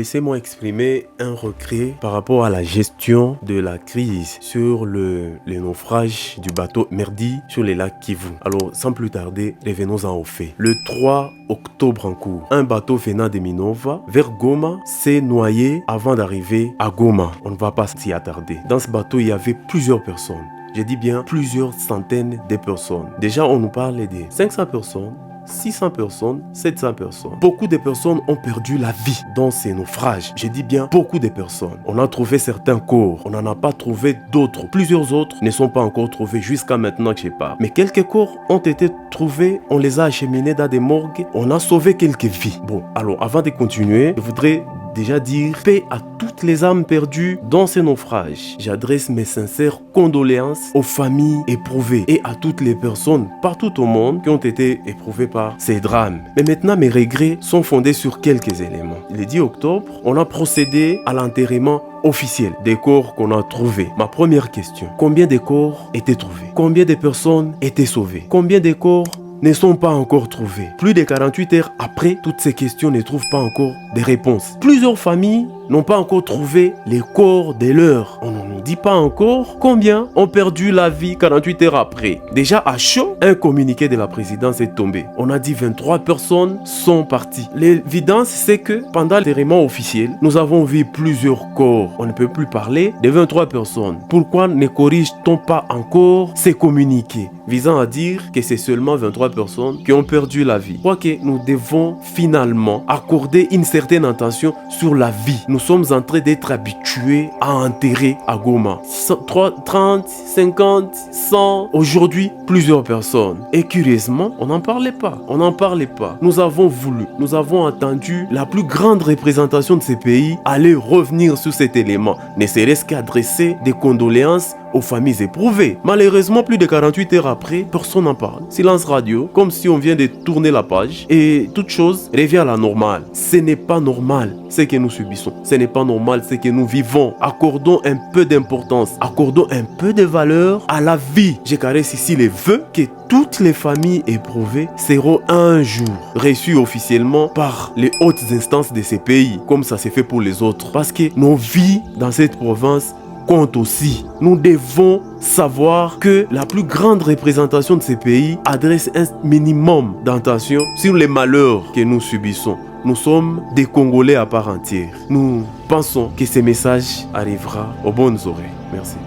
Laissez-moi exprimer un regret par rapport à la gestion de la crise sur le naufrage du bateau Merdi sur les lacs Kivu. Alors, sans plus tarder, revenons-en aux faits. Le 3 octobre en cours, un bateau venant de Minova vers Goma s'est noyé avant d'arriver à Goma. On ne va pas s'y attarder. Dans ce bateau, il y avait plusieurs personnes. Je dis bien plusieurs centaines de personnes. Déjà, on nous parlait de 500 personnes. 600 personnes, 700 personnes. Beaucoup de personnes ont perdu la vie dans ces naufrages. Je dis bien beaucoup de personnes. On a trouvé certains corps, on n'en a pas trouvé d'autres. Plusieurs autres ne sont pas encore trouvés jusqu'à maintenant que je parle. Mais quelques corps ont été trouvés, on les a acheminés dans des morgues, on a sauvé quelques vies. Bon, alors avant de continuer, je voudrais déjà dire paix à toutes les âmes perdues dans ces naufrages. J'adresse mes sincères condoléances aux familles éprouvées et à toutes les personnes partout au monde qui ont été éprouvées par ces drames. Mais maintenant, mes regrets sont fondés sur quelques éléments. Le 10 octobre, on a procédé à l'enterrement officiel des corps qu'on a trouvés. Ma première question, combien de corps étaient trouvés? Combien de personnes étaient sauvées? Combien de corps ne sont pas encore trouvés? Plus de 48 heures après, toutes ces questions ne trouvent pas encore des réponses. Plusieurs familles n'ont pas encore trouvé les corps des leurs. On ne nous dit pas encore combien ont perdu la vie 48 heures après. Déjà à chaud, un communiqué de la présidence est tombé. On a dit 23 personnes sont parties. L'évidence, c'est que pendant l'enterrement officiel, nous avons vu plusieurs corps. On ne peut plus parler de 23 personnes. Pourquoi ne corrige-t-on pas encore ces communiqués visant à dire que c'est seulement 23 personnes qui ont perdu la vie? Je crois que nous devons finalement accorder une certaine attention sur la vie. Nous sommes en train d'être habitués à enterrer à Goma 30, 50, 100, aujourd'hui plusieurs personnes. Et curieusement, on n'en parlait pas. On n'en parlait pas. Nous avons voulu, nous avons entendu la plus grande représentation de ces pays aller revenir sur cet élément, ne serait-ce qu'adresser des condoléances aux familles éprouvées. Malheureusement, plus de 48 heures après, personne n'en parle. Silence radio, comme si on vient de tourner la page et toute chose revient à la normale. Ce n'est pas normal ce que nous subissons. Ce n'est pas normal ce que nous vivons. Accordons un peu d'importance, accordons un peu de valeur à la vie. Je caresse ici les vœux que toutes les familles éprouvées seront un jour reçues officiellement par les hautes instances de ces pays, comme ça s'est fait pour les autres. Parce que nos vies dans cette province compte aussi. Nous devons savoir que la plus grande représentation de ces pays adresse un minimum d'attention sur les malheurs que nous subissons. Nous sommes des Congolais à part entière. Nous pensons que ce message arrivera aux bonnes oreilles. Merci.